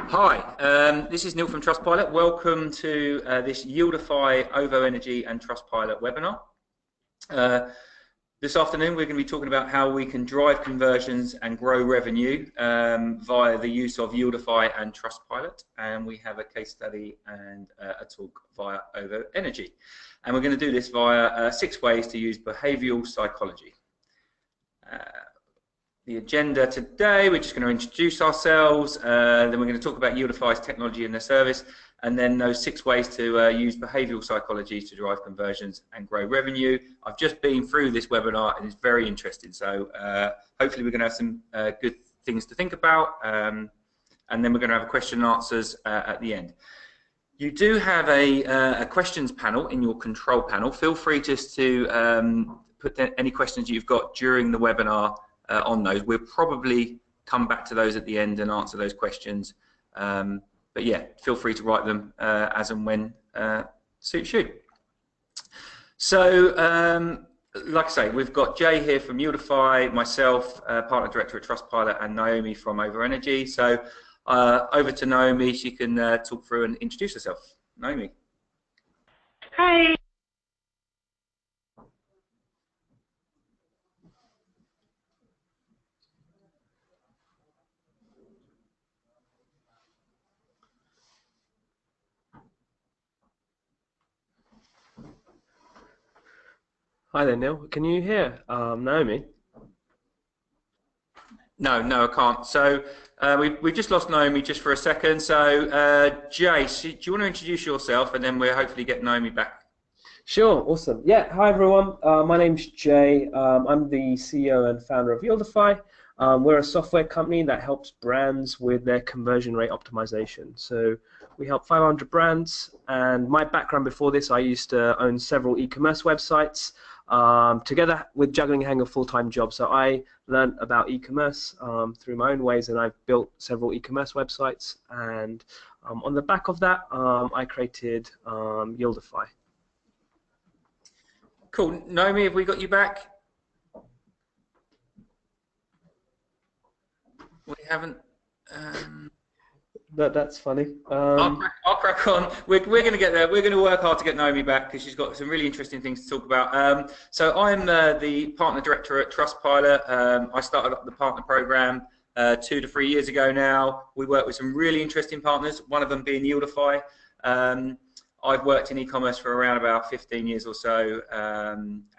Hi, this is Neil from Trustpilot. Welcome to this Yieldify, OVO Energy and Trustpilot webinar. This afternoon we're going to be talking about how we can drive conversions and grow revenue via the use of Yieldify and Trustpilot, and we have a case study and a talk via OVO Energy. And we're going to do this via 6 ways to use behavioural psychology. The agenda today, we're just going to introduce ourselves, then we're going to talk about Yieldify's technology and their service, and then those 6 ways to use behavioural psychology to drive conversions and grow revenue. I've just been through this webinar and it's very interesting, so hopefully we're going to have some good things to think about, and then we're going to have question and answers at the end. You do have a questions panel in your control panel. Feel free just to put any questions you've got during the webinar on those. We'll probably come back to those at the end and answer those questions. But yeah, feel free to write them as and when suits you. So, like I say, we've got Jay here from Yieldify, myself, Partner Director at Trustpilot, and Naomi from OVO Energy. So over to Naomi. She can talk through and introduce herself. Naomi. Hi. Hi there, Neil. Can you hear Naomi? No, I can't. So we've just lost Naomi just for a second. So Jay, do you want to introduce yourself, and then we'll hopefully get Naomi back? Sure, awesome. Yeah, hi everyone. My name's Jay. I'm the CEO and founder of Yieldify. We're a software company that helps brands with their conversion rate optimization. So we help 500 brands, and my background before this, I used to own several e-commerce websites, together with juggling a full-time job. So I learned about e-commerce through my own ways, and I've built several e-commerce websites, and on the back of that, I created Yieldify. Cool. Naomi, have we got you back? We haven't. That's funny. I'll crack on. We're going to get there. We're going to work hard to get Naomi back because she's got some really interesting things to talk about. So I'm the Partner Director at Trustpilot. I started up the partner program 2 to 3 years ago now. We work with some really interesting partners, one of them being Yieldify. I've worked in e-commerce for around about 15 years or so,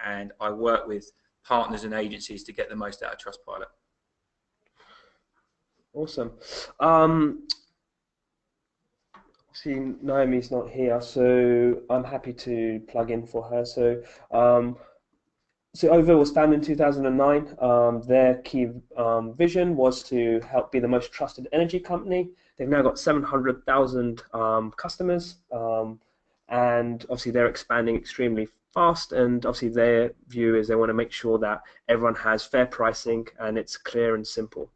and I work with partners and agencies to get the most out of Trustpilot. Awesome. See, Naomi's not here, so I'm happy to plug in for her. So OVO was founded in 2009. Their key vision was to help be the most trusted energy company. They've now got 700,000 customers, and obviously they're expanding extremely fast, and obviously their view is they want to make sure that everyone has fair pricing and it's clear and simple.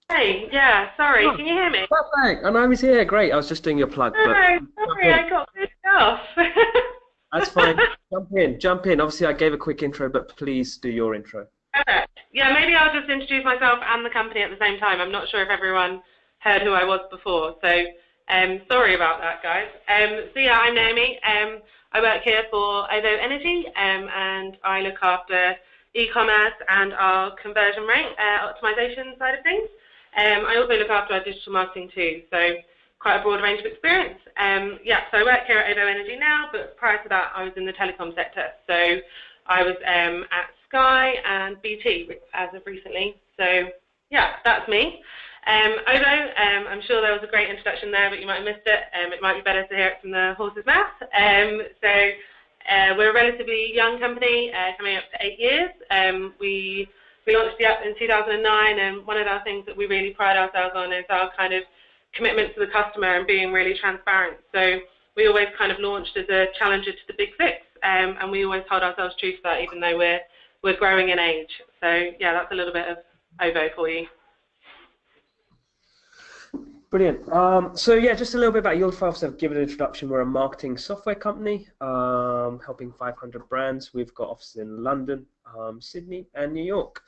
Hey, yeah, sorry, can you hear me? Perfect, and Naomi's here, great. I was just doing your plug. No, sorry, I got pissed off. That's fine, jump in. Obviously I gave a quick intro, but please do your intro. Perfect. Yeah, maybe I'll just introduce myself and the company at the same time. I'm not sure if everyone heard who I was before, so sorry about that, guys. So yeah, I'm Naomi. I work here for OVO Energy, and I look after e-commerce and our conversion rate optimization side of things. I also look after our digital marketing too, so quite a broad range of experience. Yeah, so I work here at OVO Energy now, but prior to that I was in the telecom sector. So I was at Sky and BT as of recently. So yeah, that's me. OVO, I'm sure there was a great introduction there, but you might have missed it. It might be better to hear it from the horse's mouth. We're a relatively young company, coming up to 8 years. We launched the app in 2009, and one of our things that we really pride ourselves on is our kind of commitment to the customer and being really transparent. So we always kind of launched as a challenger to the big 6, and we always hold ourselves true to that, even though we're growing in age. So yeah, that's a little bit of OVO for you. Brilliant. So yeah, just a little bit about Yieldify. So I've given an introduction. We're a marketing software company helping 500 brands. We've got offices in London, Sydney, and New York.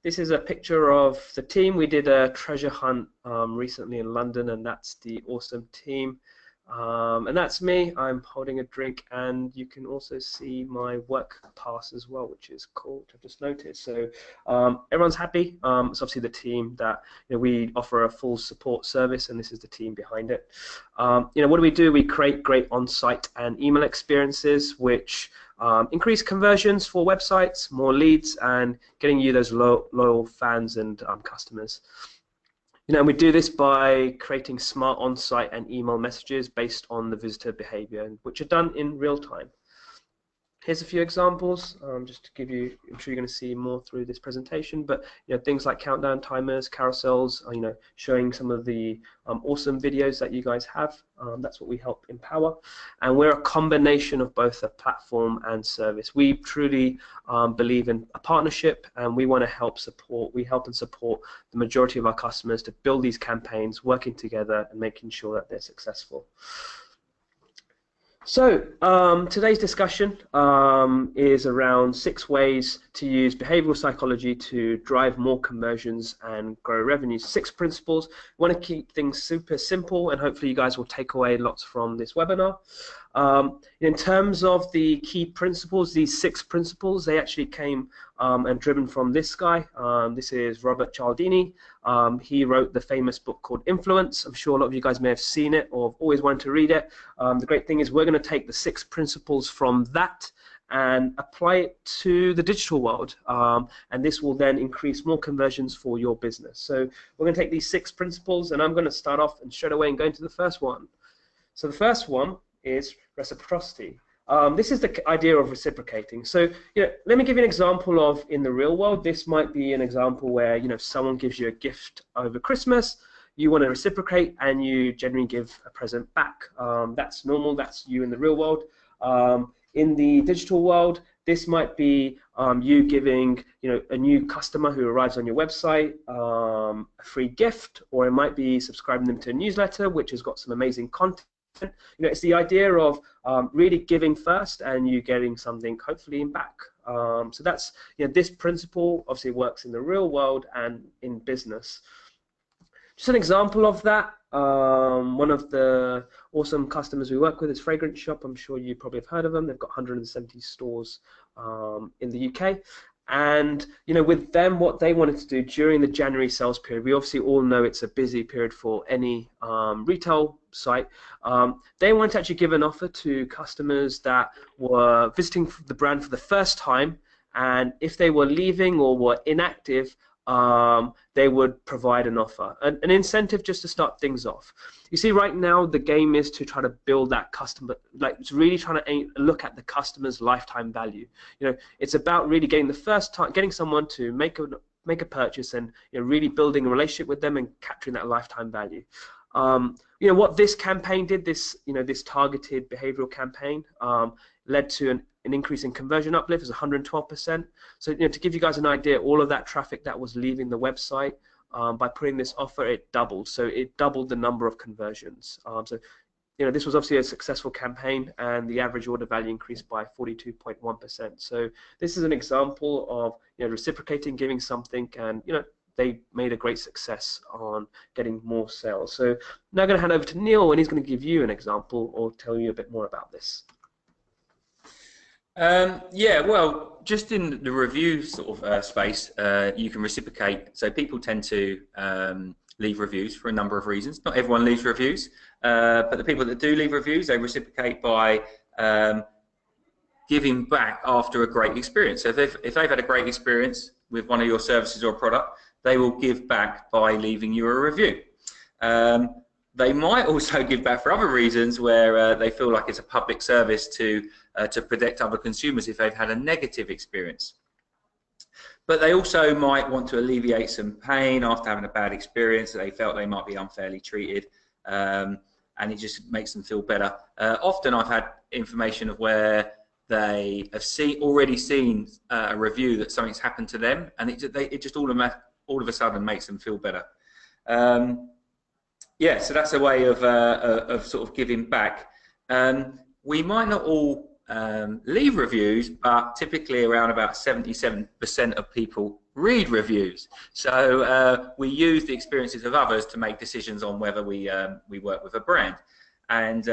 This is a picture of the team. We did a treasure hunt recently in London, and that's the awesome team. And that's me. I'm holding a drink, and you can also see my work pass as well, which is cool to just noticed. So everyone's happy. It's obviously the team that we offer a full support service, and this is the team behind it. What do we do? We create great on-site and email experiences, which increase conversions for websites, more leads, and getting you those loyal fans and customers. We do this by creating smart on-site and email messages based on the visitor behavior, which are done in real time. Here's a few examples, just to give you. I'm sure you're going to see more through this presentation, but things like countdown timers, carousels, showing some of the awesome videos that you guys have. That's what we help empower, and we're a combination of both a platform and service. We truly believe in a partnership, and we want to help and support the majority of our customers to build these campaigns, working together and making sure that they're successful. So today's discussion is around 6 ways to use behavioral psychology to drive more conversions and grow revenue. 6 principles. We want to keep things super simple, and hopefully you guys will take away lots from this webinar. In terms of the key principles, these 6 principles, they actually came and driven from this guy. This is Robert Cialdini. He wrote the famous book called Influence. I'm sure a lot of you guys may have seen it or have always wanted to read it. The great thing is we're going to take the 6 principles from that and apply it to the digital world, and this will then increase more conversions for your business. So we're going to take these 6 principles, and I'm going to start off and straight away and go into the first one. So the first one is reciprocity. This is the idea of reciprocating. So, let me give you an example of in the real world. This might be an example where, someone gives you a gift over Christmas, you want to reciprocate, and you generally give a present back. That's normal. That's you in the real world. In the digital world, this might be you giving, a new customer who arrives on your website a free gift, or it might be subscribing them to a newsletter which has got some amazing content. It's the idea of really giving first and you getting something hopefully back. So that's, this principle obviously works in the real world and in business. Just an example of that, one of the awesome customers we work with is Fragrance Shop. I'm sure you probably have heard of them. They've got 170 stores in the UK. And with them, what they wanted to do during the January sales period, we obviously all know it's a busy period for any retail site. They wanted to actually give an offer to customers that were visiting the brand for the first time, and if they were leaving or were inactive, they would provide an offer, an incentive just to start things off. You see, right now the game is to try to build that customer, like it's really trying to look at the customer's lifetime value. It's about really getting someone to make a purchase and really building a relationship with them and capturing that lifetime value. What this campaign did, this targeted behavioral campaign, led to an increase in conversion uplift is 112%. So to give you guys an idea, all of that traffic that was leaving the website, by putting this offer, it doubled. So it doubled the number of conversions. This was obviously a successful campaign, and the average order value increased by 42.1%. So this is an example of reciprocating, giving something, and they made a great success on getting more sales. So now I'm going to hand over to Neil, and he's going to give you an example or tell you a bit more about this. Well, just in the review sort of space, you can reciprocate. So people tend to leave reviews for a number of reasons. Not everyone leaves reviews, but the people that do leave reviews, they reciprocate by giving back after a great experience. So if they've had a great experience with one of your services or product, they will give back by leaving you a review. They might also give back for other reasons, where they feel like it's a public service to protect other consumers if they've had a negative experience. But they also might want to alleviate some pain after having a bad experience, that they felt they might be unfairly treated, and it just makes them feel better. Often I've had information of where they have already seen a review that something's happened to them, and it just all of a sudden makes them feel better. Yeah, so that's a way of sort of giving back. We might not all leave reviews, but typically around about 77% of people read reviews. So we use the experiences of others to make decisions on whether we work with a brand. And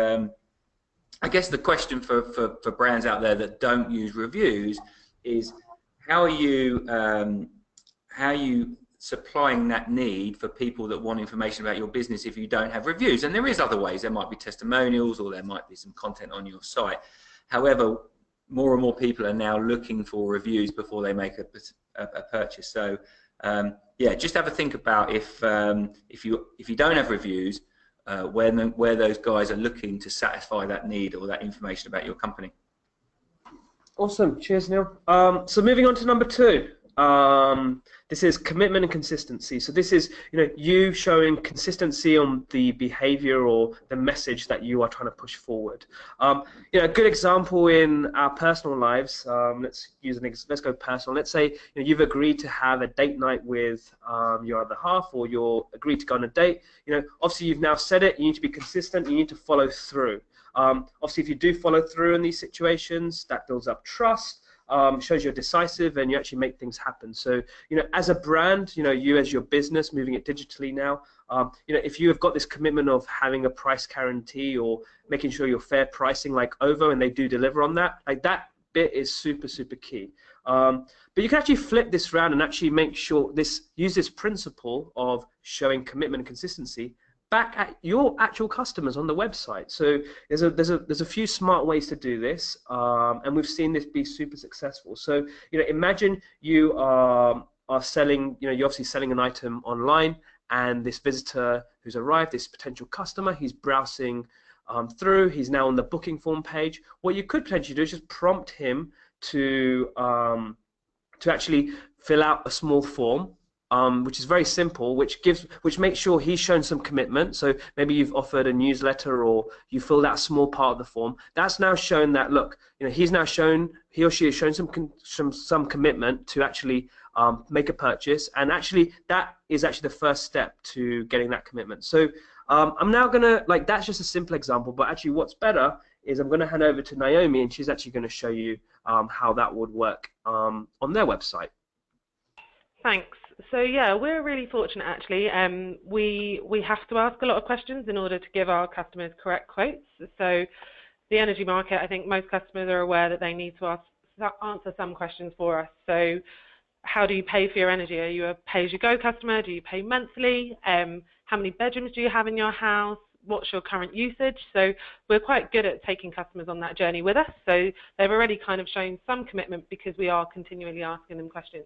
I guess the question for brands out there that don't use reviews is how are you supplying that need for people that want information about your business if you don't have reviews? And there is other ways. There might be testimonials, or there might be some content on your site. However, more and more people are now looking for reviews before they make a purchase. So yeah, just have a think about if you don't have reviews, where those guys are looking to satisfy that need or that information about your company. Awesome. Cheers, Neil. So moving on to number 2. This is commitment and consistency. So this is, you showing consistency on the behavior or the message that you are trying to push forward. A good example in our personal lives. Let's go personal. Let's say you've agreed to have a date night with your other half, or you're agreed to go on a date. Obviously you've now said it. You need to be consistent. You need to follow through. Obviously, if you do follow through in these situations, that builds up trust. Shows you're decisive and you actually make things happen. So, as a brand, you as your business, moving it digitally now, if you have got this commitment of having a price guarantee or making sure you're fair pricing like OVO, and they do deliver on that, like that bit is super, super key. But you can actually flip this around and actually make sure use this principle of showing commitment and consistency back at your actual customers on the website. So there's a few smart ways to do this, and we've seen this be super successful. So imagine you are selling, you're obviously selling an item online, and this visitor who's arrived, this potential customer, he's browsing through, he's now on the booking form page. What you could potentially do is just prompt him to actually fill out a small form, which is very simple, which makes sure he's shown some commitment. So maybe you've offered a newsletter, or you filled out a small part of the form. That's now shown that, look, he or she has shown some commitment to actually make a purchase, and actually that is actually the first step to getting that commitment. So I'm now gonna, that's just a simple example, but actually what's better is I'm going to hand over to Naomi, and she's actually going to show you how that would work on their website. Thanks. So yeah, we're really fortunate actually. We have to ask a lot of questions in order to give our customers correct quotes. So the energy market, I think most customers are aware that they need to answer some questions for us. So how do you pay for your energy? Are you a pay-as-you-go customer? Do you pay monthly? How many bedrooms do you have in your house? What's your current usage? So we're quite good at taking customers on that journey with us. So they've already kind of shown some commitment because we are continually asking them questions.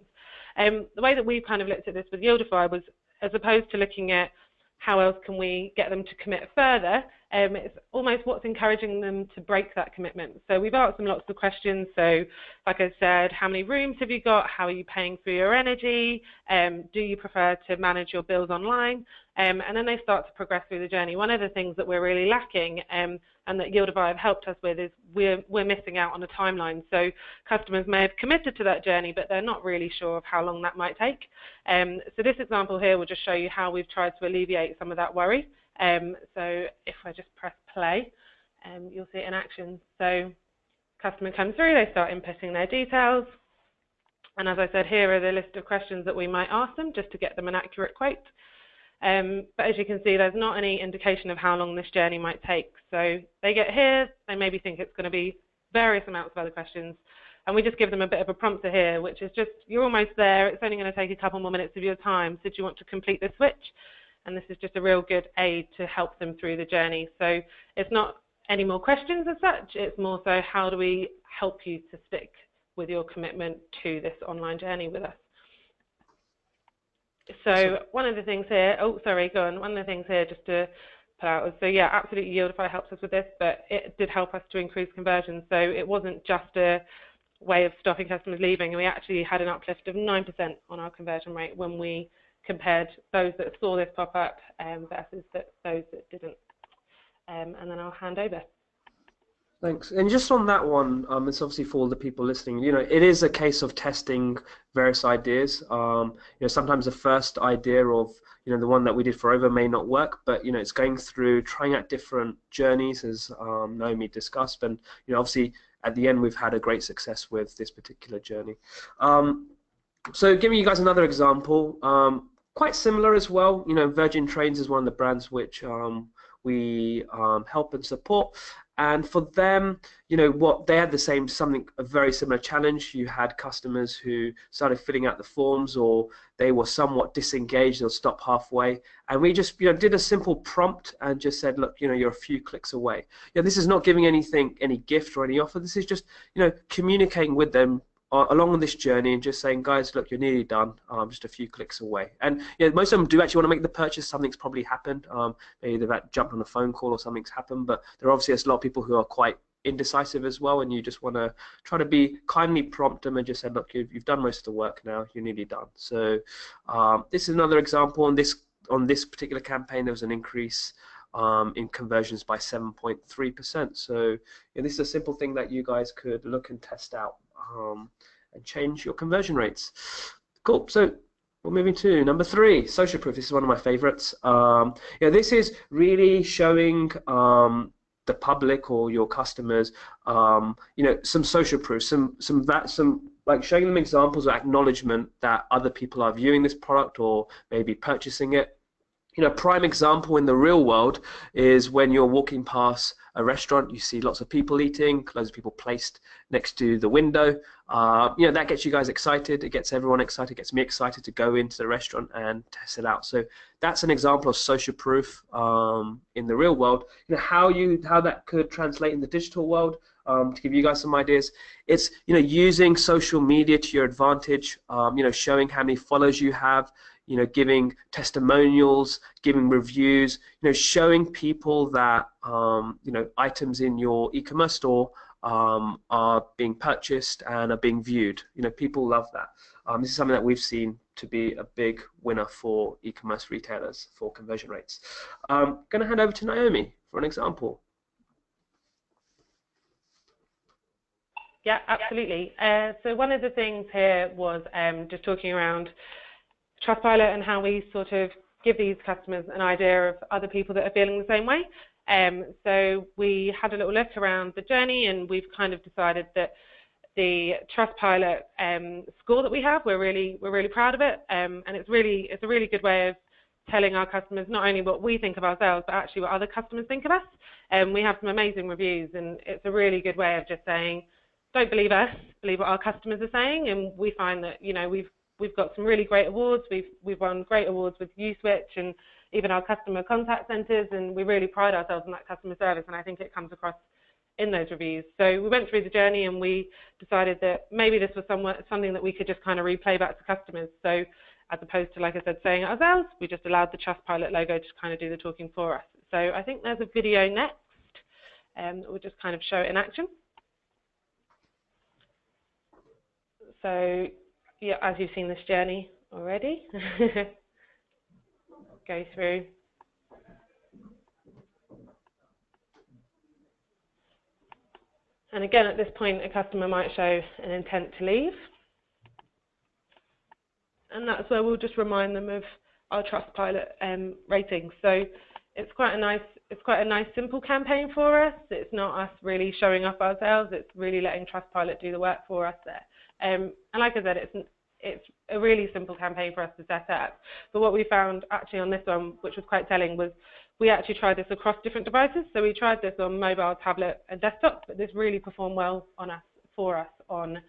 The way that we've kind of looked at this with Yieldify was, as opposed to looking at how else can we get them to commit further, it's almost what's encouraging them to break that commitment. So we've asked them lots of questions. So like I said, how many rooms have you got? How are you paying for your energy? Do you prefer to manage your bills online? And then they start to progress through the journey. One of the things that we're really lacking, and that Yieldify have helped us with, is we're missing out on a timeline. So customers may have committed to that journey, but they're not really sure of how long that might take. So this example here will just show you how we've tried to alleviate some of that worry. So if I just press play, you'll see it in action. So customer comes through, they start inputting their details. And as I said, here are the list of questions that we might ask them just to get them an accurate quote. But as you can see, there's not any indication of how long this journey might take. So they get here, they maybe think it's going to be various amounts of other questions, and we just give them a bit of a prompter here, which is just, you're almost there, it's only going to take a couple more minutes of your time, so do you want to complete the switch? And this is just a real good aid to help them through the journey. So it's not any more questions as such, it's more so how do we help you to stick with your commitment to this online journey with us. So one of the things here, one of the things here just to put out is, so yeah, absolutely Yieldify helps us with this, but it did help us to increase conversion. So it wasn't just a way of stopping customers leaving. We actually had an uplift of 9% on our conversion rate when we compared those that saw this pop up versus those that didn't. And then I'll hand over. Thanks. And just on that one, it's obviously for all the people listening, it is a case of testing various ideas. Sometimes the first idea of, the one that we did for OVO may not work, but, it's going through, trying out different journeys, as Naomi discussed. And, obviously, at the end, we've had a great success with this particular journey. So giving you guys another example, quite similar as well. You know, Virgin Trains is one of the brands which we help and support. And for them, you know, what they had a very similar challenge. You had customers who started filling out the forms, or they were somewhat disengaged or stopped halfway. And we just, you know, did a simple prompt and just said, look, you know, you're a few clicks away. Yeah, this is not giving any gift or any offer. This is just, you know, communicating with them along on this journey and just saying, guys, look, you're nearly done, just a few clicks away. And you know, most of them do actually want to make the purchase. Something's probably happened. Maybe they've jumped on a phone call or something's happened. But there are obviously a lot of people who are quite indecisive as well, and you just want to try to be kindly prompt them and just say, look, you've done most of the work now. You're nearly done. So this is another example. On this particular campaign, there was an increase in conversions by 7.3%. So you know, this is a simple thing that you guys could look and test out. And change your conversion rates. Cool. So we're moving to number 3, social proof. This is one of my favorites. This is really showing the public or your customers, some social proof, some like showing them examples or acknowledgement that other people are viewing this product or maybe purchasing it. You know, prime example in the real world is when you're walking past a restaurant, you see lots of people eating, loads of people placed next to the window. That gets you guys excited. It gets everyone excited. It gets me excited to go into the restaurant and test it out. So that's an example of social proof in the real world. You know, how that could translate in the digital world. To give you guys some ideas, it's using social media to your advantage. Showing how many followers you have. Giving testimonials, giving reviews, showing people that, items in your e-commerce store are being purchased and are being viewed. People love that. This is something that we've seen to be a big winner for e-commerce retailers for conversion rates. I'm going to hand over to Naomi for an example. Yeah, absolutely. So one of the things here was just talking around Trustpilot and how we sort of give these customers an idea of other people that are feeling the same way. So we had a little look around the journey, and we've kind of decided that the Trustpilot score that we have, we're really proud of it, and it's a really good way of telling our customers not only what we think of ourselves, but actually what other customers think of us. We have some amazing reviews, and it's a really good way of just saying, don't believe us, believe what our customers are saying. And we find that we've got some really great awards. We've won great awards with USwitch and even our customer contact centres, and we really pride ourselves on that customer service, and I think it comes across in those reviews. So we went through the journey and we decided that maybe this was something that we could just kind of replay back to customers. So as opposed to, like I said, saying it ourselves, we just allowed the Trustpilot logo to kind of do the talking for us. So I think there's a video next that will just kind of show it in action. So yeah, as you've seen this journey already, go through. And again, at this point, a customer might show an intent to leave. And that's where we'll just remind them of our Trustpilot rating. So it's quite a nice simple campaign for us. It's not us really showing off ourselves. It's really letting Trustpilot do the work for us there. And like I said, it's a really simple campaign for us to set up. But what we found actually on this one, which was quite telling, was we actually tried this across different devices. So we tried this on mobile, tablet, and desktop, but this really performed well for us on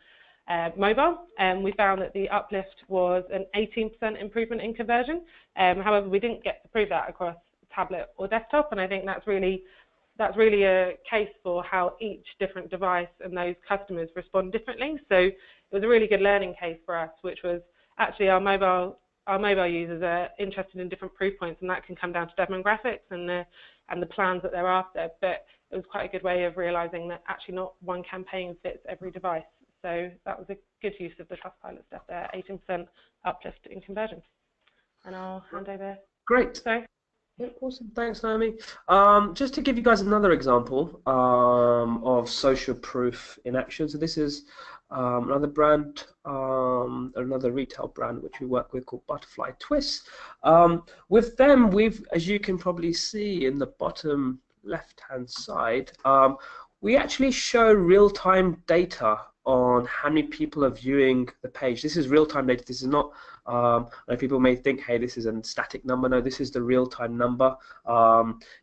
mobile. And we found that the uplift was an 18% improvement in conversion. However, we didn't get to prove that across tablet or desktop, and I think that's really a case for how each different device and those customers respond differently. So it was a really good learning case for us, which was actually our mobile users are interested in different proof points, and that can come down to demographics and the plans that they're after. But it was quite a good way of realizing that actually not one campaign fits every device. So that was a good use of the Trustpilot stuff there, 18% uplift in conversion. And I'll hand over. Great. Sorry. Yeah, awesome. Thanks, Naomi. Just to give you guys another example of social proof in action. So this is another brand, another retail brand which we work with called Butterfly Twists. With them, as you can probably see in the bottom left-hand side, we actually show real-time data on how many people are viewing the page. This is real-time data. This is not, like people may think, hey, this is a static number. No, this is the real-time number.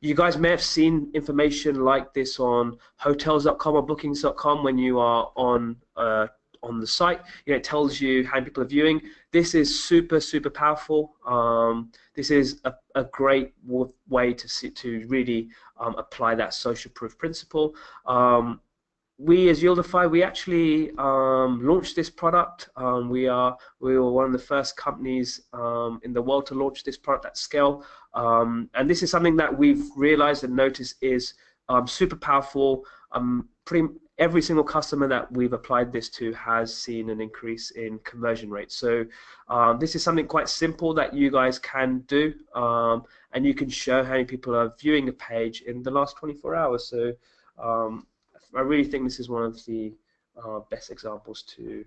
You guys may have seen information like this on hotels.com or bookings.com when you are on the site. It tells you how many people are viewing. This is super powerful. This is a great way to really apply that social proof principle. We as Yieldify, we actually launched this product. We were one of the first companies in the world to launch this product at scale, and this is something that we've realized and noticed is super powerful. Every single customer that we've applied this to has seen an increase in conversion rate. So this is something quite simple that you guys can do, and you can show how many people are viewing a page in the last 24 hours. So I really think this is one of the best examples to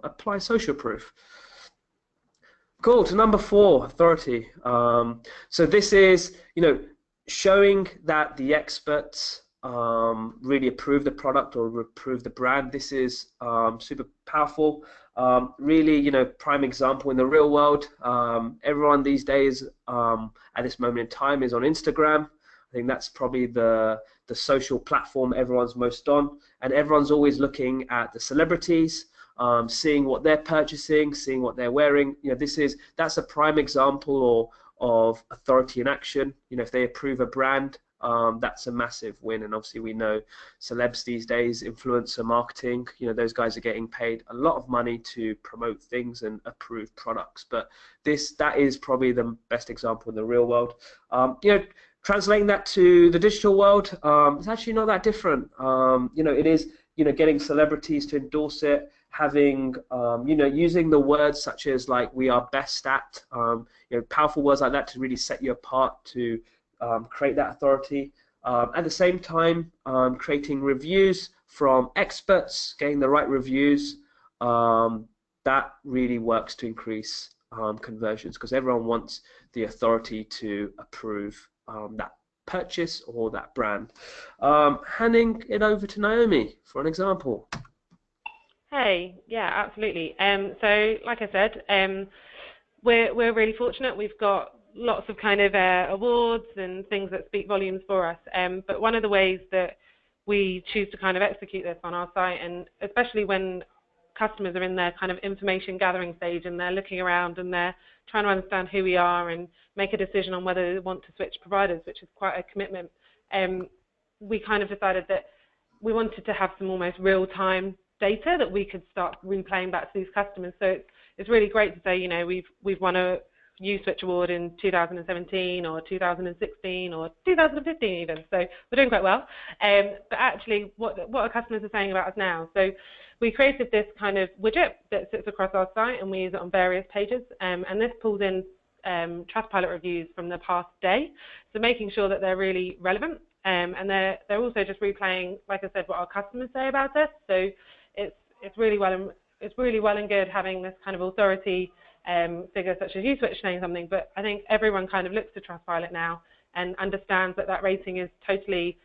apply social proof. Cool. To number 4, authority. So this is, showing that the experts really approve the product or approve the brand. This is super powerful. Really, prime example in the real world. Everyone these days, at this moment in time, is on Instagram. I think that's probably the social platform everyone's most on, and everyone's always looking at the celebrities, seeing what they're purchasing, seeing what they're wearing. That's a prime example of authority in action. If they approve a brand, that's a massive win. And obviously we know celebs these days, influencer marketing, those guys are getting paid a lot of money to promote things and approve products. But that is probably the best example in the real world. Translating that to the digital world, it's actually not that different. It is, getting celebrities to endorse it, having, using the words such as like "we are best at," powerful words like that to really set you apart, to create that authority. At the same time, creating reviews from experts, getting the right reviews, that really works to increase conversions, because everyone wants the authority to approve that purchase or that brand. Handing it over to Naomi for an example. Hey, yeah, absolutely. So, like I said, we're really fortunate. We've got lots of kind of awards and things that speak volumes for us. But one of the ways that we choose to kind of execute this on our site, and especially when customers are in their kind of information gathering stage and they're looking around and they're trying to understand who we are and make a decision on whether they want to switch providers, which is quite a commitment, we kind of decided that we wanted to have some almost real-time data that we could start replaying back to these customers. So it's really great to say, we've won a U-Switch award in 2017 or 2016 or 2015 even, so we're doing quite well. But actually, what our customers are saying about us now. So we created this kind of widget that sits across our site, and we use it on various pages, and this pulls in Trustpilot reviews from the past day, so making sure that they're really relevant, and they're also just replaying, like I said, what our customers say about us. So it's really well and good having this kind of authority figure such as U-Switch saying something, but I think everyone kind of looks to Trustpilot now and understands that rating is totally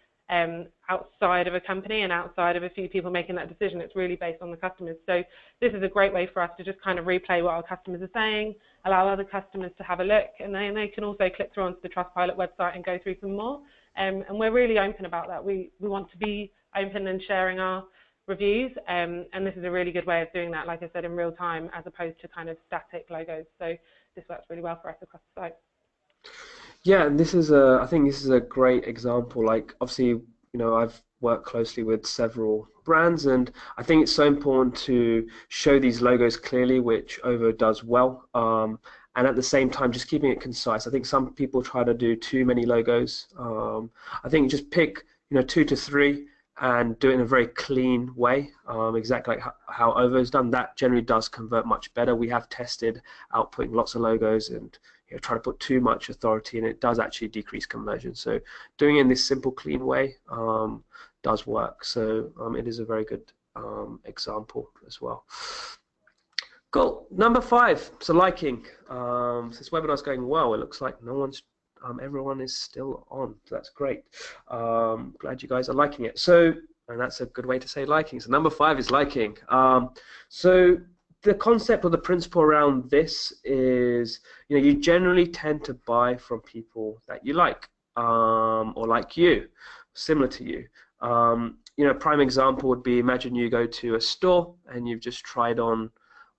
outside of a company and outside of a few people making that decision. It's really based on the customers. So this is a great way for us to just kind of replay what our customers are saying, allow other customers to have a look, and then they can also click through onto the Trustpilot website and go through some more. And we're really open about that. We want to be open and sharing our reviews, and this is a really good way of doing that, like I said, in real time, as opposed to kind of static logos. So this works really well for us across the site. Yeah, and I think this is a great example. Like, obviously, I've worked closely with several brands, and I think it's so important to show these logos clearly, which Ovo does well, and at the same time just keeping it concise. I think some people try to do too many logos. I think just pick 2 to 3 and do it in a very clean way, exactly like how Ovo has done. That generally does convert much better. We have tested outputting lots of logos and try to put too much authority, and it does actually decrease conversion. So doing it in this simple, clean way does work. So it is a very good example as well. Cool. Number 5, so liking. So this webinar's going well. It looks like everyone is still on. So that's great. Glad you guys are liking it. So And that's a good way to say liking. So number 5 is liking. So the concept or the principle around this is, you generally tend to buy from people that you like, or like you, similar to you. Prime example would be, imagine you go to a store and you've just tried on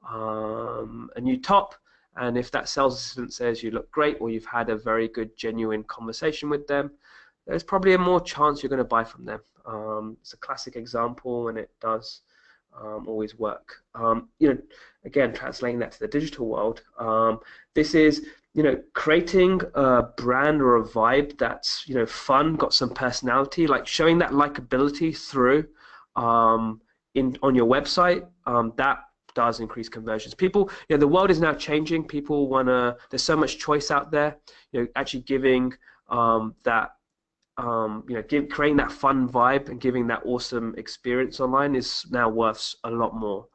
a new top, and if that sales assistant says you look great, or you've had a very good, genuine conversation with them, there's probably a more chance you're going to buy from them. It's a classic example, and it does always work. Again, translating that to the digital world, this is creating a brand or a vibe that's fun, got some personality, like showing that likability through on your website. That does increase conversions. People, the world is now changing. People wanna. There's so much choice out there. Actually giving that. Creating that fun vibe and giving that awesome experience online is now worth a lot more.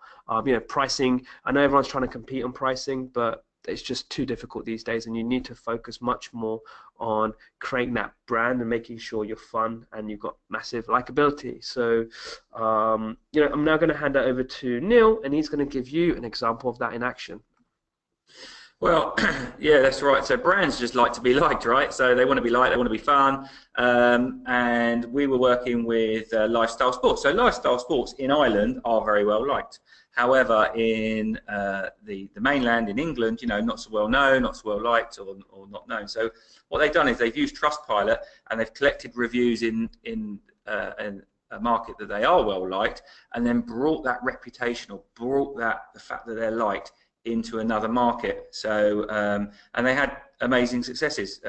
Pricing, I know everyone's trying to compete on pricing, but it's just too difficult these days, and you need to focus much more on creating that brand and making sure you're fun and you've got massive likability. So, I'm now going to hand it over to Neil, and he's going to give you an example of that in action. Well, yeah, that's right. So brands just like to be liked, right? So they want to be liked, they want to be fun. And we were working with lifestyle sports. So lifestyle sports in Ireland are very well liked. However, in the mainland in England, not so well known, not so well liked, or not known. So what they've done is they've used Trustpilot, and they've collected reviews in a market that they are well liked, and then brought that reputation, or brought the fact that they're liked, into another market. So and they had amazing successes,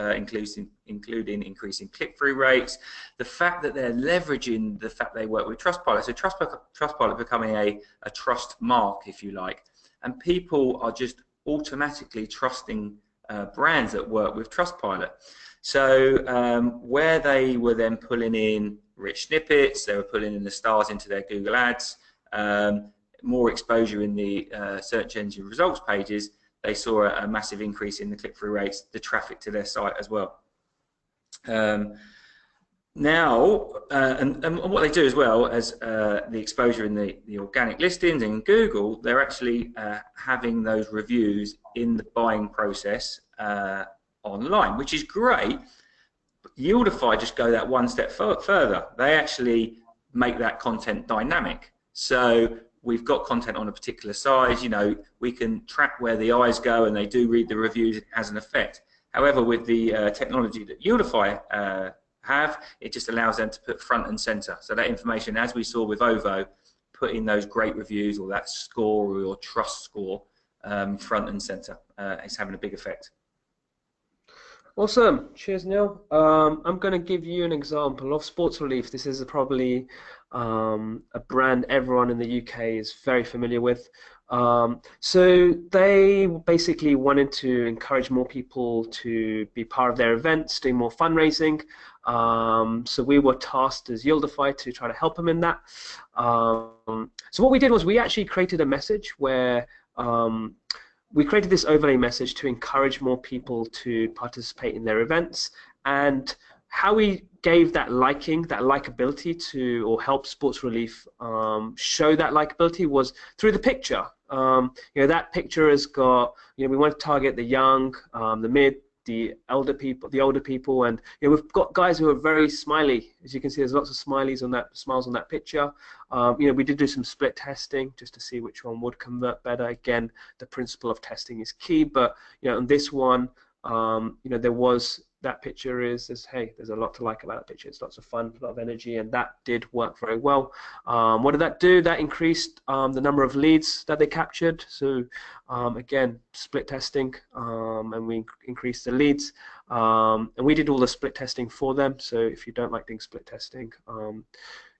including increasing click-through rates, the fact that they're leveraging the fact they work with Trustpilot. So Trustpilot becoming a trust mark, if you like, and people are just automatically trusting brands that work with Trustpilot. So where they were then pulling in rich snippets, they were pulling in the stars into their Google ads, more exposure in the search engine results pages, they saw a massive increase in the click-through rates, the traffic to their site as well. Now, and what they do as well as the exposure in the organic listings in Google, they're actually having those reviews in the buying process online, which is great. But Yieldify just go that one step further. They actually make that content dynamic. So we've got content on a particular size, we can track where the eyes go, and they do read the reviews, it has an effect. However, with the technology that Yieldify have, it just allows them to put front and center. So that information, as we saw with Ovo, putting those great reviews or that score or your trust score front and center, is having a big effect. Awesome. Cheers, Neil. I'm going to give you an example of Sports Relief. This is probably a brand everyone in the UK is very familiar with. So they basically wanted to encourage more people to be part of their events, doing more fundraising. So we were tasked as Yieldify to try to help them in that. So what we did was we actually created a message where we created this overlay message to encourage more people to participate in their events, and how we gave that likability to, or help Sports Relief show that likability, was through the picture. That picture has got, we want to target the young, the mid, the older people, and we've got guys who are very smiley. As you can see, there's lots of smiles on that picture. We did do some split testing just to see which one would convert better. Again, the principle of testing is key, but on this one, there was that picture is hey, there's a lot to like about that picture. It's lots of fun, a lot of energy, and that did work very well. What did that do? That increased the number of leads that they captured. So again, split testing, and we increased the leads, and we did all the split testing for them. So if you don't like doing split testing,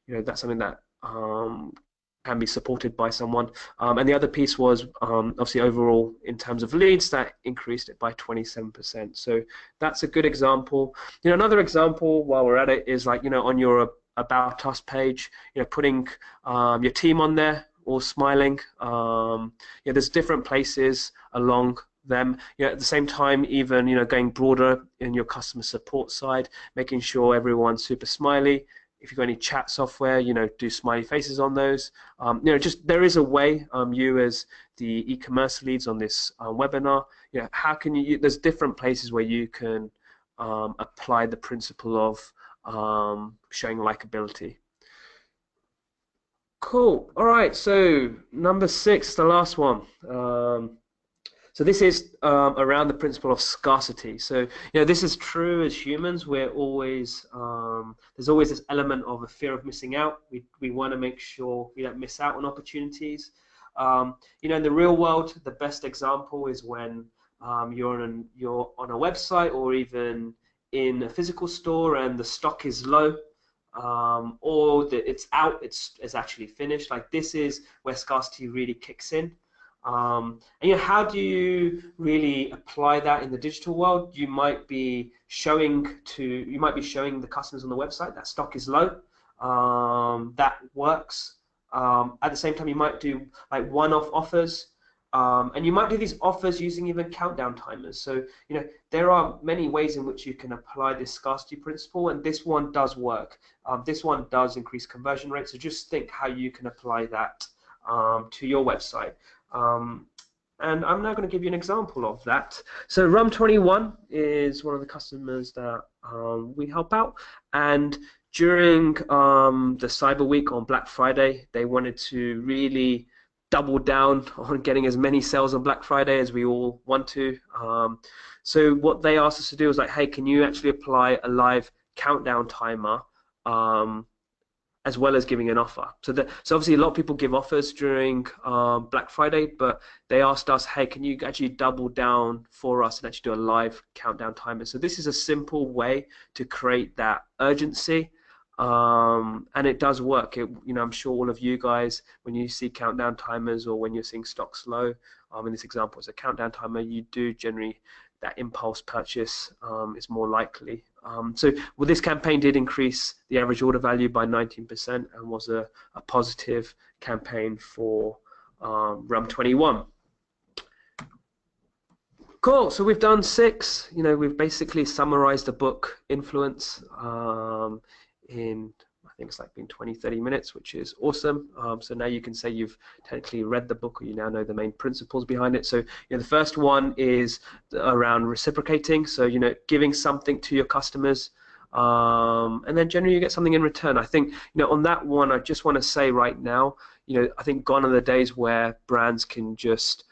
that's something that can be supported by someone. And the other piece was obviously overall in terms of leads, that increased it by 27%. So that's a good example. Another example while we're at it is like, on your About Us page, putting your team on there, all smiling. There's different places along them. At the same time, even going broader in your customer support side, making sure everyone's super smiley. if you've got any chat software, do smiley faces on those. Just there is a way, you as the e-commerce leads on this webinar, how can you, there's different places where you can apply the principle of showing likability. Cool. All right, so number 6, the last one. So this is around the principle of scarcity. So this is true as humans. We're always there's always this element of a fear of missing out. We want to make sure we don't miss out on opportunities. In the real world, the best example is when you're on a website or even in a physical store and the stock is low. Or it's out, it's actually finished. Like, this is where scarcity really kicks in. And how do you really apply that in the digital world? You might be showing the customers on the website that stock is low. That works. At the same time, you might do like one-off offers. And you might do these offers using even countdown timers. So, there are many ways in which you can apply this scarcity principle, and this one does work. This one does increase conversion rates. So just think how you can apply that to your website. And I'm now going to give you an example of that. So Rum21 is one of the customers that we help out, and during the Cyber Week on Black Friday, they wanted to really double down on getting as many sales on Black Friday as we all want to. So what they asked us to do was like, hey, can you actually apply a live countdown timer as well as giving an offer? So obviously a lot of people give offers during Black Friday, but they asked us, hey, can you actually double down for us and actually do a live countdown timer? So this is a simple way to create that urgency. And it does work. I'm sure all of you guys, when you see countdown timers or when you're seeing stock slow, in this example, it's a countdown timer, you do generally, that impulse purchase is more likely. So this campaign did increase the average order value by 19% and was a positive campaign for Rum21. Cool, so we've done 6. We've basically summarized the book Influence in, I think it's like been 20-30 minutes, which is awesome. So now you can say you've technically read the book, or you now know the main principles behind it. So the first one is around reciprocating, so giving something to your customers, and then generally you get something in return. I think on that one, I just want to say right now, I think gone are the days where brands can just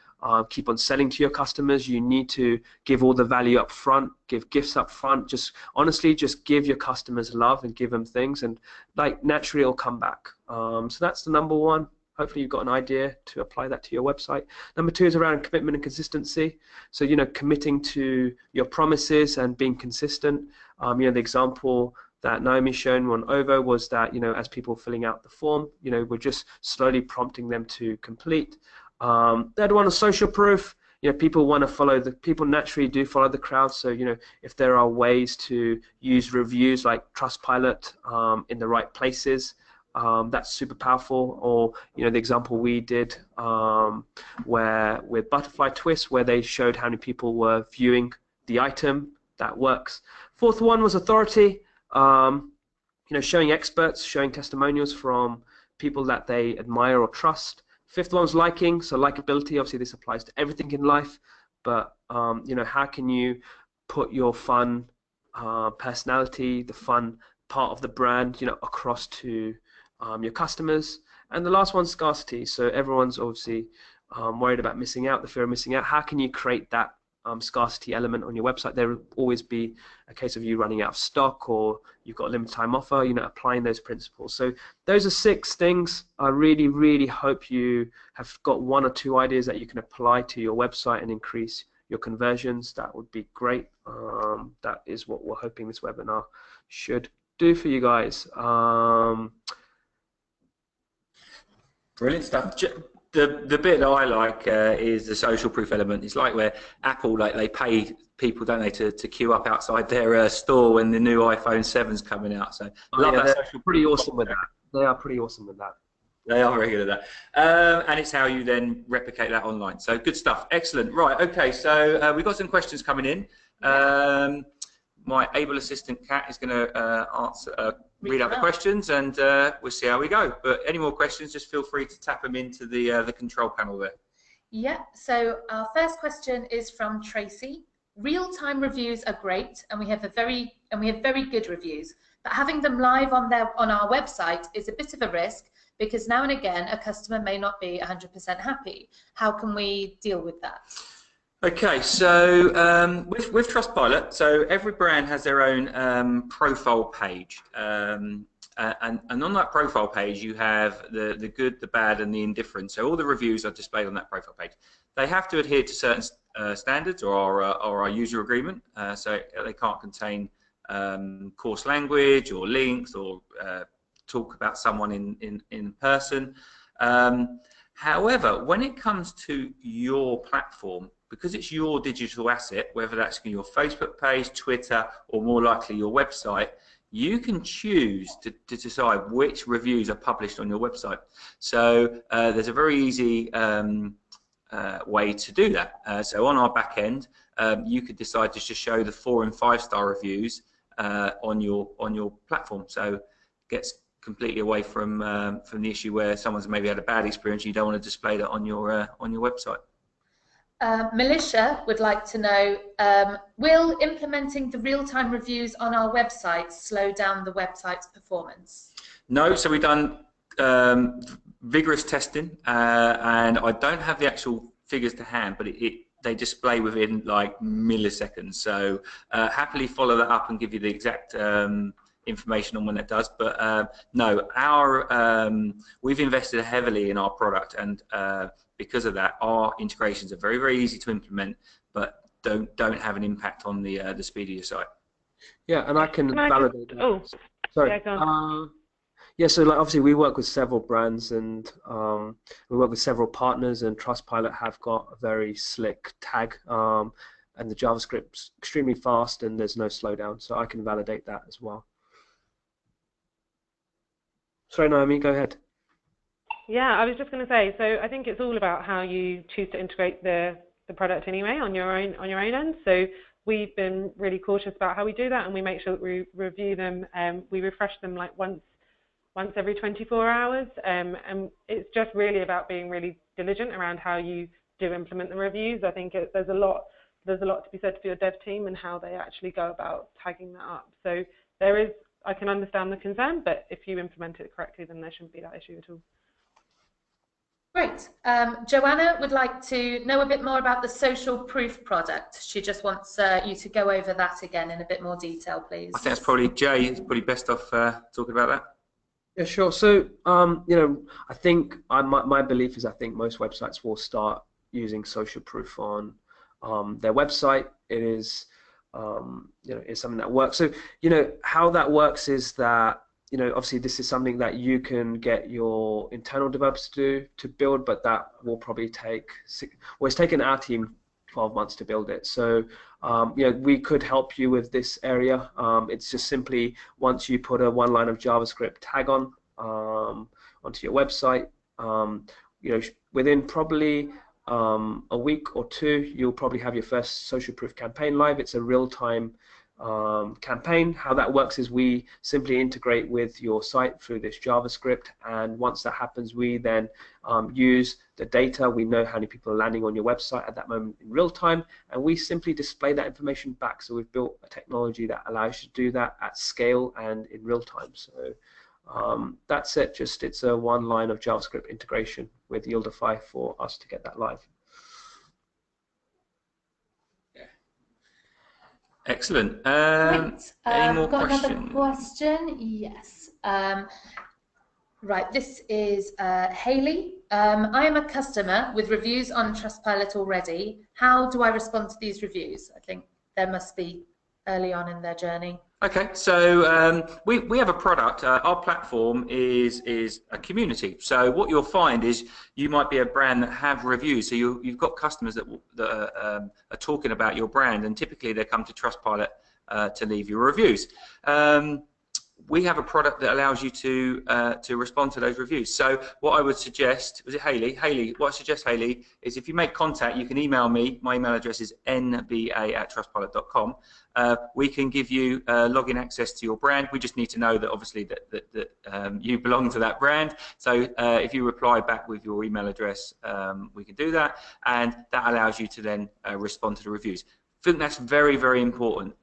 keep on selling to your customers. You need to give all the value up front, give gifts up front. Just honestly, just give your customers love and give them things, and like naturally it'll come back. So that's the number one. Hopefully you've got an idea to apply that to your website. Number 2 is around commitment and consistency. So committing to your promises and being consistent. The example that Naomi shown on OVO was that as people filling out the form, we're just slowly prompting them to complete. Third one is social proof. People want to follow people naturally do follow the crowd. So if there are ways to use reviews like Trustpilot in the right places, that's super powerful. Or the example we did where with Butterfly Twist, where they showed how many people were viewing the item, that works. Fourth one was authority. Showing experts, showing testimonials from people that they admire or trust. Fifth one was liking, so likability. Obviously, this applies to everything in life, but how can you put your fun personality, the fun part of the brand, across to your customers? And the last one's scarcity. So everyone's obviously worried about missing out, the fear of missing out. How can you create that scarcity element on your website? There will always be a case of you running out of stock, or you've got a limited time offer, applying those principles. So those are 6 things. I really, really hope you have got 1 or 2 ideas that you can apply to your website and increase your conversions. That would be great. That is what we're hoping this webinar should do for you guys. Brilliant stuff. The bit that I like is the social proof element. It's like where Apple, like they pay people, don't they, to queue up outside their store when the new iPhone 7's coming out. So love that. They're pretty awesome with that. They are pretty awesome with that. They are very good at that. And it's how you then replicate that online. So good stuff. Excellent. Right. Okay. So we've got some questions coming in. my able assistant Kat is going to read out the questions, and we'll see how we go. But any more questions, just feel free to tap them into the control panel there. Yeah, so our first question is from Tracy. Real-time reviews are great, and we have very good reviews, but having them live on our website is a bit of a risk because now and again a customer may not be 100% happy. How can we deal with that? Okay, so with Trustpilot, so every brand has their own profile page, and on that profile page you have the good, the bad, and the indifferent. So all the reviews are displayed on that profile page. They have to adhere to certain standards or our user agreement, so they can't contain coarse language or links or talk about someone in person. However, when it comes to your platform, because it's your digital asset, whether that's your Facebook page, Twitter, or more likely your website, you can choose to decide which reviews are published on your website. So there's a very easy way to do that. So on our back end, you could decide to just show the 4- and 5-star reviews on your platform. So it gets completely away from the issue where someone's maybe had a bad experience. You don't want to display that on your website. Melissa would like to know, will implementing the real-time reviews on our website slow down the website's performance? No, so we've done vigorous testing, and I don't have the actual figures to hand, but they display within like milliseconds. So happily follow that up and give you the exact information on when it does. But no, we've invested heavily in our product, and because of that, our integrations are very, very easy to implement, but don't have an impact on the speed of your site. Yeah, and I can validate that. Oh, sorry. Yeah, go on. Yeah, so like obviously we work with several brands, and we work with several partners, and Trustpilot have got a very slick tag, and the JavaScript's extremely fast, and there's no slowdown, so I can validate that as well. Sorry, Naomi, go ahead. Yeah, I was just going to say, so I think it's all about how you choose to integrate the product anyway on your own end. So we've been really cautious about how we do that, and we make sure that we review them. We refresh them like once every 24 hours, and it's just really about being really diligent around how you do implement the reviews. I think there's a lot to be said for your dev team and how they actually go about tagging that up. So I can understand the concern, but if you implement it correctly, then there shouldn't be that issue at all. Great. Joanna would like to know a bit more about the social proof product. She just wants you to go over that again in a bit more detail, please. I think that's probably Jay. It's probably best off talking about that. Yeah, sure. So, I think my belief is I think most websites will start using social proof on their website. It is, it's something that works. So, how that works is that, obviously this is something that you can get your internal developers to build, but that will probably take, it's taken our team 12 months to build it. So, we could help you with this area. It's just simply once you put a one line of JavaScript tag onto your website, within probably a week or two, you'll probably have your first social proof campaign live. It's a real-time campaign. How that works is we simply integrate with your site through this JavaScript, and once that happens, we then use the data. We know how many people are landing on your website at that moment in real time, and we simply display that information back. So we've built a technology that allows you to do that at scale and in real time. So that's it. It's a one line of JavaScript integration with Yieldify for us to get that live. Excellent. Great. Any more got questions? Another question? Yes. Right, this is Haley. I am a customer with reviews on Trustpilot already. How do I respond to these reviews? I think there must be early on in their journey. Okay, so we have a product. Our platform is a community. So what you'll find is you might be a brand that have reviews. So you've got customers that are talking about your brand, and typically they come to Trustpilot to leave your reviews. we have a product that allows you to respond to those reviews. So what I would suggest, was it Hayley? Hayley, what I suggest, Hayley, is if you make contact, you can email me. My email address is nba@trustpilot.com. We can give you login access to your brand. We just need to know that obviously that you belong to that brand. So if you reply back with your email address, we can do that, and that allows you to then respond to the reviews. I think that's very, very important,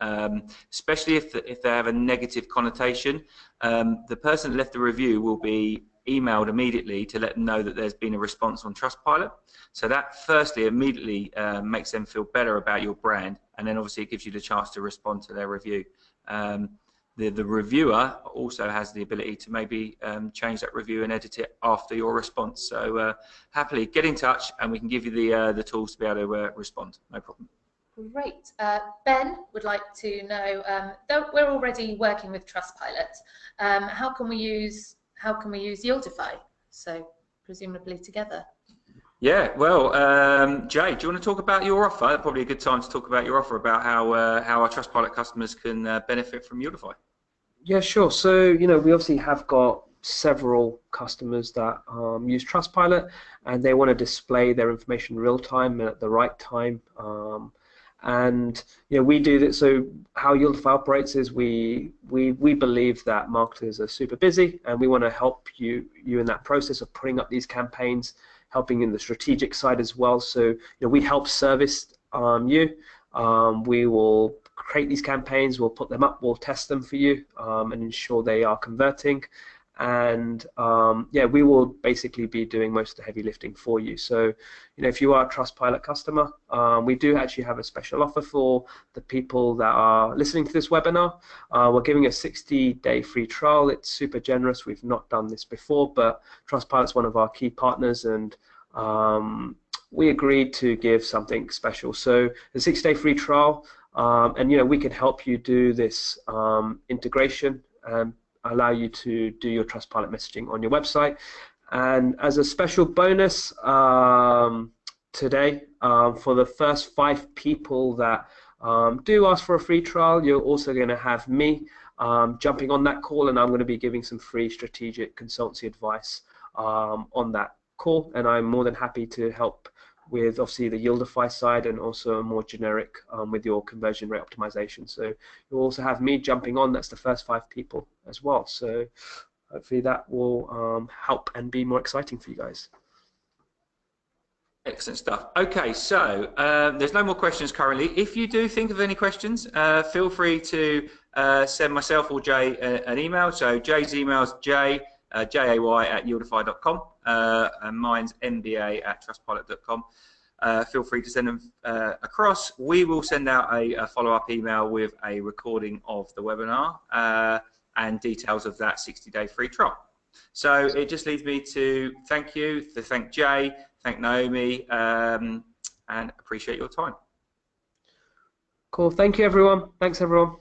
especially if they have a negative connotation. The person that left the review will be emailed immediately to let them know that there's been a response on Trustpilot. So that firstly immediately makes them feel better about your brand, and then obviously it gives you the chance to respond to their review. The reviewer also has the ability to maybe change that review and edit it after your response. So happily get in touch, and we can give you the tools to be able to respond. No problem. Great. Ben would like to know, though we're already working with Trustpilot, how can we use Yieldify? So presumably together. Yeah, well, Jay, do you want to talk about your offer? Probably a good time to talk about your offer, about how our Trustpilot customers can benefit from Yieldify. Yeah, sure. So, we obviously have got several customers that use Trustpilot, and they want to display their information real time and at the right time. And we do that. So how Yieldify operates is we believe that marketers are super busy, and we want to help you in that process of putting up these campaigns, helping in the strategic side as well. So we help service you. We will create these campaigns, we'll put them up, we'll test them for you, and ensure they are converting. And yeah, we will basically be doing most of the heavy lifting for you. So if you are a Trustpilot customer, we do actually have a special offer for the people that are listening to this webinar. We're giving a 60-day free trial. It's super generous. We've not done this before, but Trustpilot's one of our key partners, and we agreed to give something special. So the 60-day free trial, and we can help you do this integration and allow you to do your Trustpilot messaging on your website. And as a special bonus today, for the first 5 people that do ask for a free trial, you're also going to have me jumping on that call, and I'm going to be giving some free strategic consultancy advice on that call, and I'm more than happy to help with obviously the Yieldify side, and also more generic with your conversion rate optimization. So you'll also have me jumping on. That's the first 5 people as well. So hopefully that will help and be more exciting for you guys. Excellent stuff. Okay, so there's no more questions currently. If you do think of any questions, feel free to send myself or Jay an email. So Jay's email is jay@yieldify.com, and mine's nba@trustpilot.com. Feel free to send them across. We will send out a follow-up email with a recording of the webinar and details of that 60-day free trial. So it just leaves me to thank you, to thank Jay, thank Naomi, and appreciate your time. Cool. Thank you, everyone. Thanks, everyone.